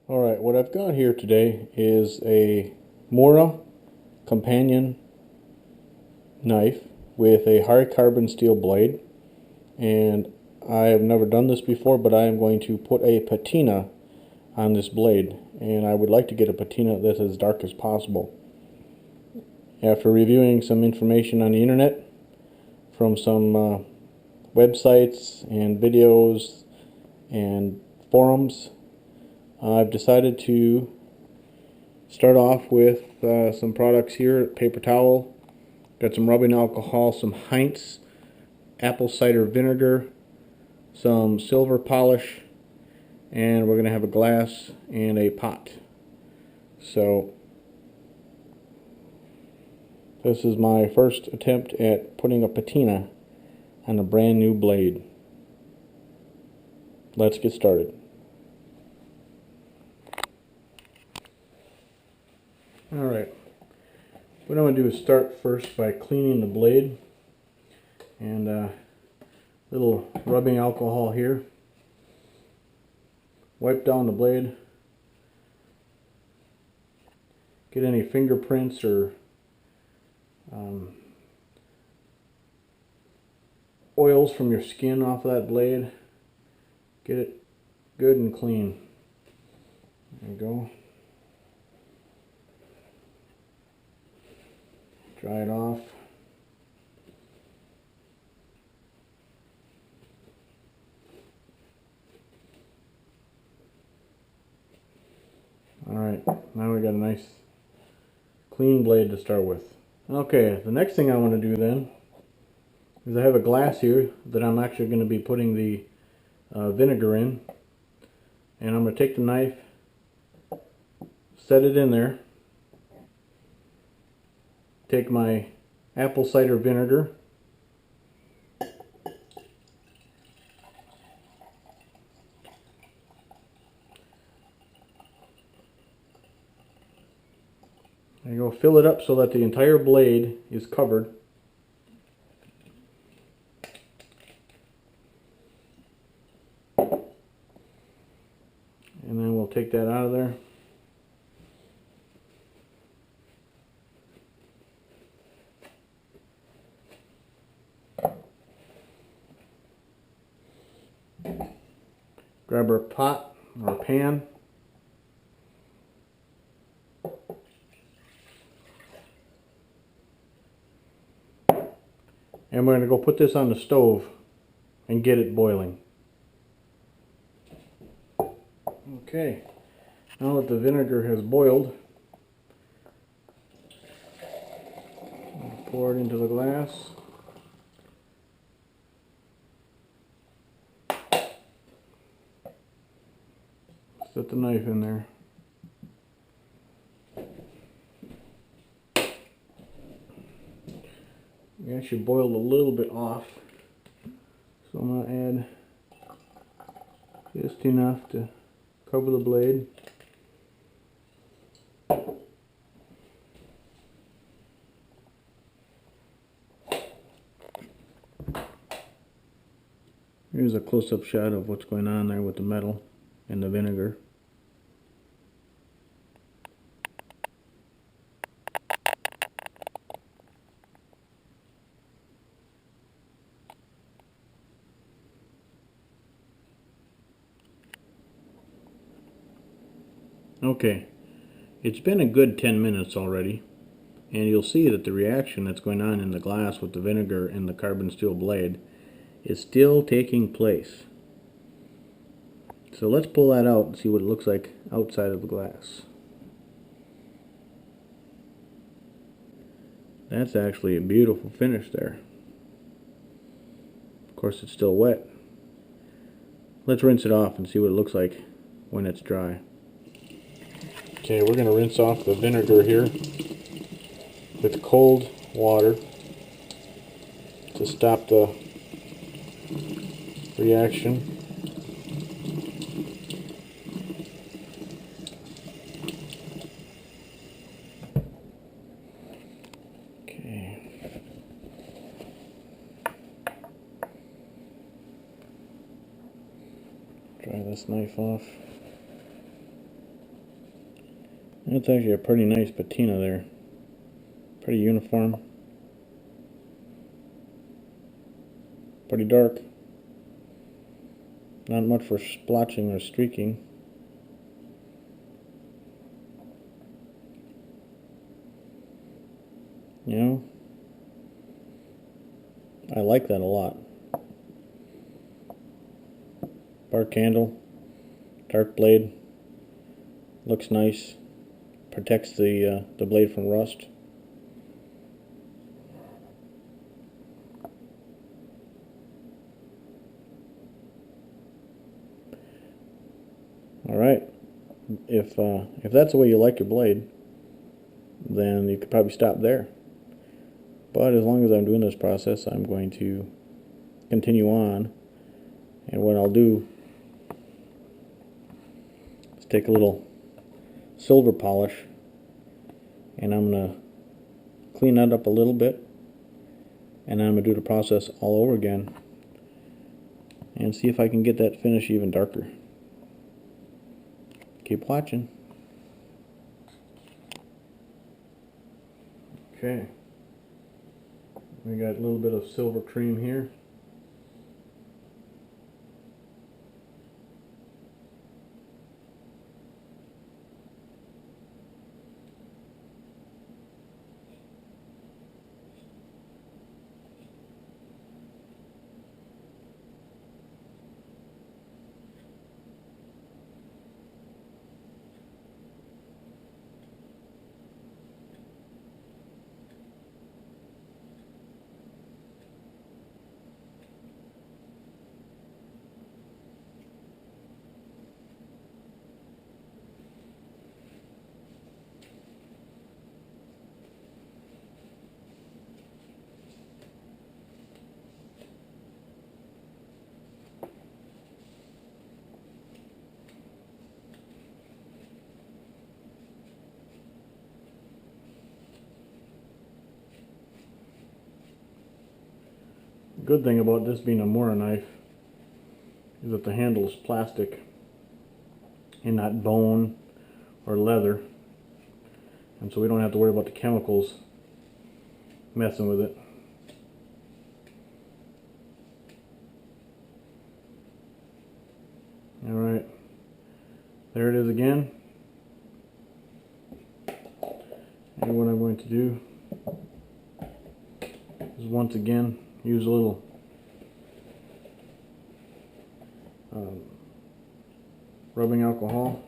Alright, what I've got here today is a Mora Companion Knife with a hard carbon steel blade, and I have never done this before, but I am going to put a patina on this blade, and I would like to get a patina that's as dark as possible. After reviewing some information on the internet from some websites and videos and forums, I've decided to start off with some products here. Paper towel, got some rubbing alcohol, some Heinz apple cider vinegar, some silver polish, and we're going to have a glass and a pot. So this is my first attempt at putting a patina on a brand new blade. Let's get started. Alright, what I'm going to do is start first by cleaning the blade, and a little rubbing alcohol here. Wipe down the blade, get any fingerprints or oils from your skin off of that blade. Get it good and clean. There you go. Dry it off. Alright, now we got a nice clean blade to start with. Okay, the next thing I want to do then is I have a glass here that I'm actually going to be putting the vinegar in, and I'm going to take the knife, set it in there, take my apple cider vinegar, there you go, fill it up so that the entire blade is covered. And then we'll take that out of there. Grab our pot or pan. And we're going to go put this on the stove and get it boiling. Okay, now that the vinegar has boiled, I'll pour it into the glass. Set the knife in there. We actually boiled a little bit off, so I'm going to add just enough to cover the blade. Here's a close-up shot of what's going on there with the metal and the vinegar. Okay, it's been a good 10 minutes already, and you'll see that the reaction that's going on in the glass with the vinegar and the carbon steel blade is still taking place. So let's pull that out and see what it looks like outside of the glass. That's actually a beautiful finish there. Of course, it's still wet. Let's rinse it off and see what it looks like when it's dry. Okay, we're going to rinse off the vinegar here with cold water to stop the reaction. Okay. Dry this knife off. That's actually a pretty nice patina there. Pretty uniform. Pretty dark. Not much for splotching or streaking. You know, I like that a lot. Bark handle, dark blade, looks nice, protects the blade from rust. All right, if that's the way you like your blade, then you could probably stop there. But as long as I'm doing this process, I'm going to continue on. And what I'll do is take a little silver polish, and I'm going to clean that up a little bit, and then I'm going to do the process all over again and see if I can get that finish even darker. Keep watching. Okay, we got a little bit of silver cream here. Good thing about this being a Mora knife is that the handle is plastic and not bone or leather, and so we don't have to worry about the chemicals messing with it. Alright, there it is again. And what I'm going to do is once again use a little rubbing alcohol.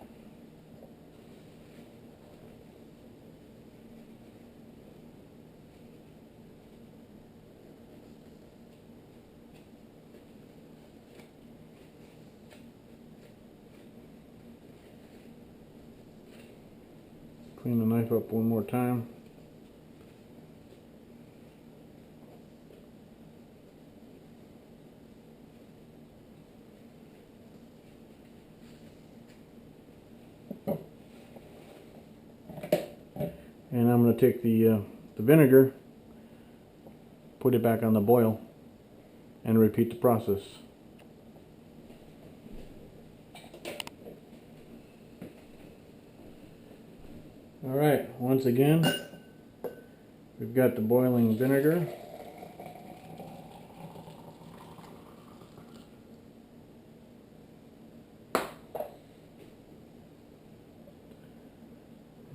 Clean the knife up one more time. And I'm going to take the vinegar, put it back on the boil, and repeat the process. Alright, once again, we've got the boiling vinegar.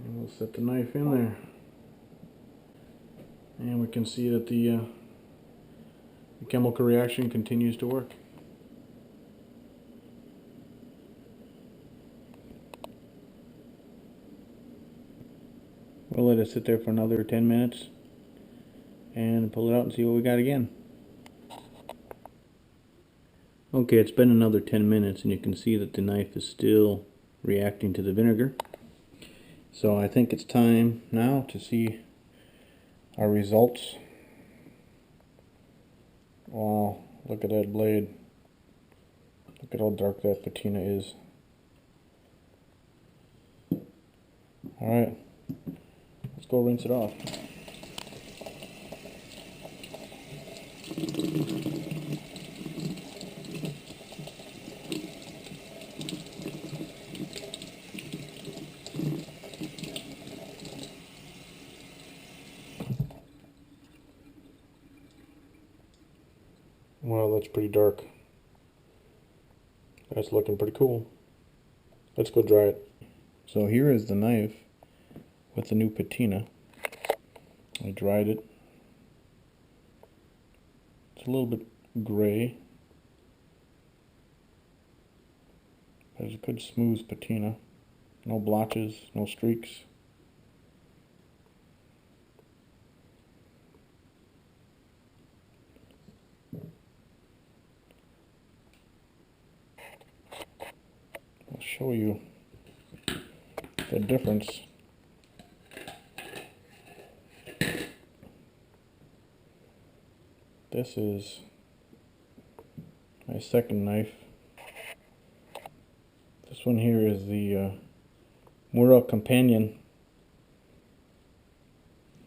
And we'll set the knife in there. And we can see that the chemical reaction continues to work. We'll let it sit there for another 10 minutes and pull it out and see what we got again. Okay, it's been another 10 minutes and you can see that the knife is still reacting to the vinegar. So I think it's time now to see our results. Wow, look at that blade. Look at how dark that patina is. Alright, let's go rinse it off. it's pretty dark. That's looking pretty cool. Let's go dry it. So here is the knife with the new patina. I dried it. It's a little bit gray, but it's a good smooth patina. No blotches, no streaks. I'll show you the difference. This is my second knife. This one here is the Mora Companion.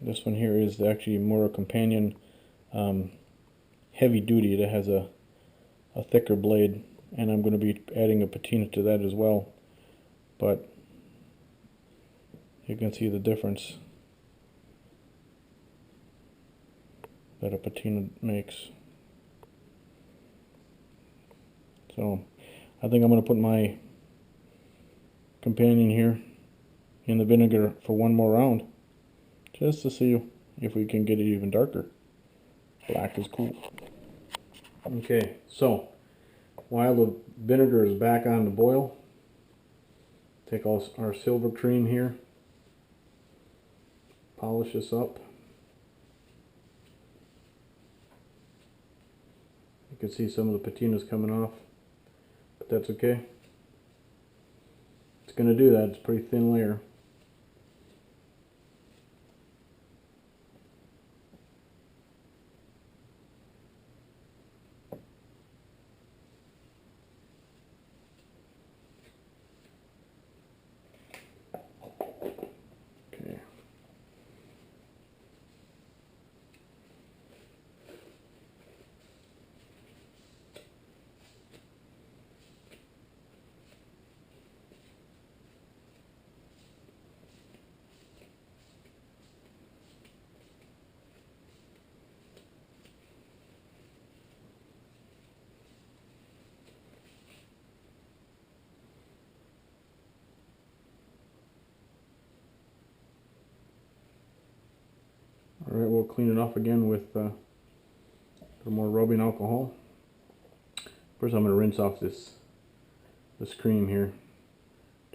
This one here is actually Mora Companion heavy duty. It has a thicker blade, and I'm going to be adding a patina to that as well. But you can see the difference that a patina makes. So I think I'm going to put my Companion here in the vinegar for one more round, just to see if we can get it even darker. Black is cool. Okay, so while the vinegar is back on the boil, take our silver cream here, polish this up. You can see some of the patinas coming off, but that's okay. It's going to do that. It's a pretty thin layer. Okay. Alright, we'll clean it off again with a little more rubbing alcohol. First I'm going to rinse off this cream here,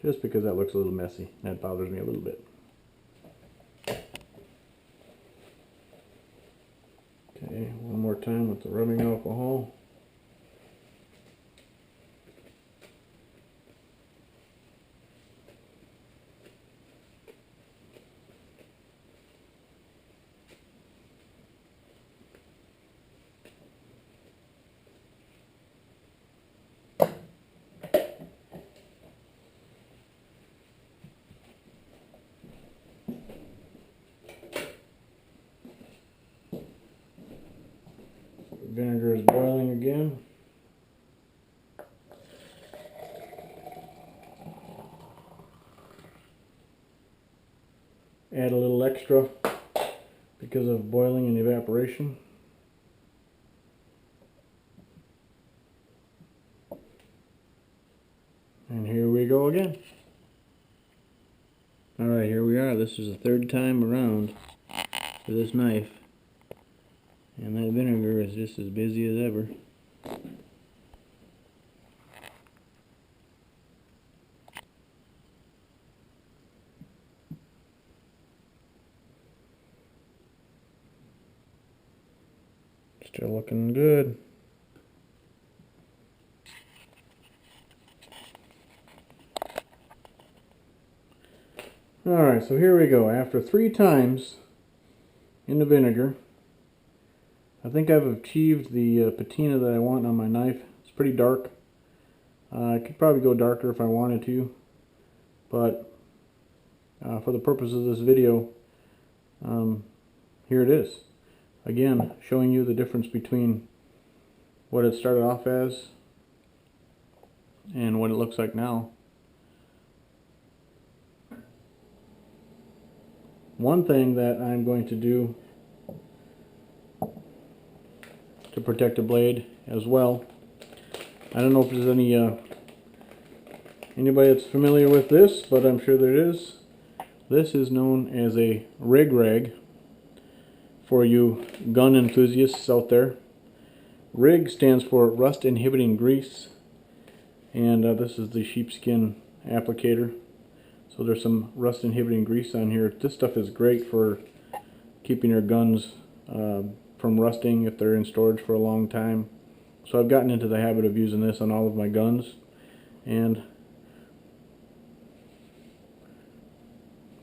just because that looks a little messy. That bothers me a little bit. Okay, one more time with the rubbing alcohol. Vinegar is boiling again. Add a little extra because of boiling and evaporation. And here we go again. Alright, here we are. This is the third time around for this knife. And that vinegar is just as busy as ever. Still looking good. Alright, so here we go. After 3 times in the vinegar, I think I've achieved the patina that I want on my knife. It's pretty dark. I could probably go darker if I wanted to, but for the purpose of this video, here it is. Again, showing you the difference between what it started off as and what it looks like now. One thing that I'm going to do to protect the blade as well. I don't know if there's anybody that's familiar with this, but I'm sure there is. This is known as a rig rag for you gun enthusiasts out there. RIG stands for Rust Inhibiting Grease, and this is the sheepskin applicator. So there's some rust inhibiting grease on here. This stuff is great for keeping your guns from rusting if they're in storage for a long time. So I've gotten into the habit of using this on all of my guns, and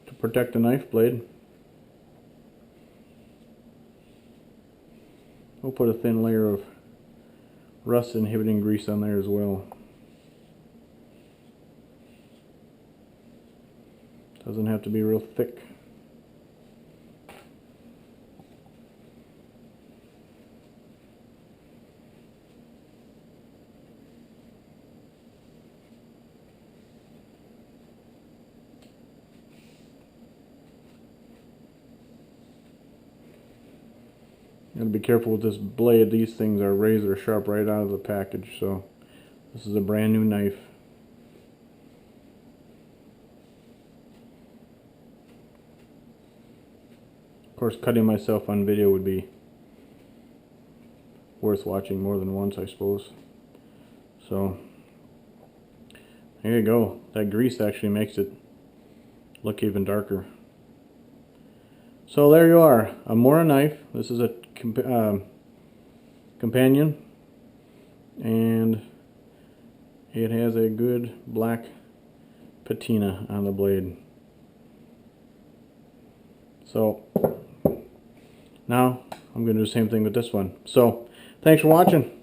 to protect the knife blade, we'll put a thin layer of rust inhibiting grease on there as well. Doesn't have to be real thick. Gotta be careful with this blade. These things are razor sharp right out of the package, so this is a brand new knife. Of course, cutting myself on video would be worth watching more than once, I suppose. So there you go. That grease actually makes it look even darker. So there you are, a Mora knife. This is a companion, and it has a good black patina on the blade. So now I'm going to do the same thing with this one. So thanks for watching.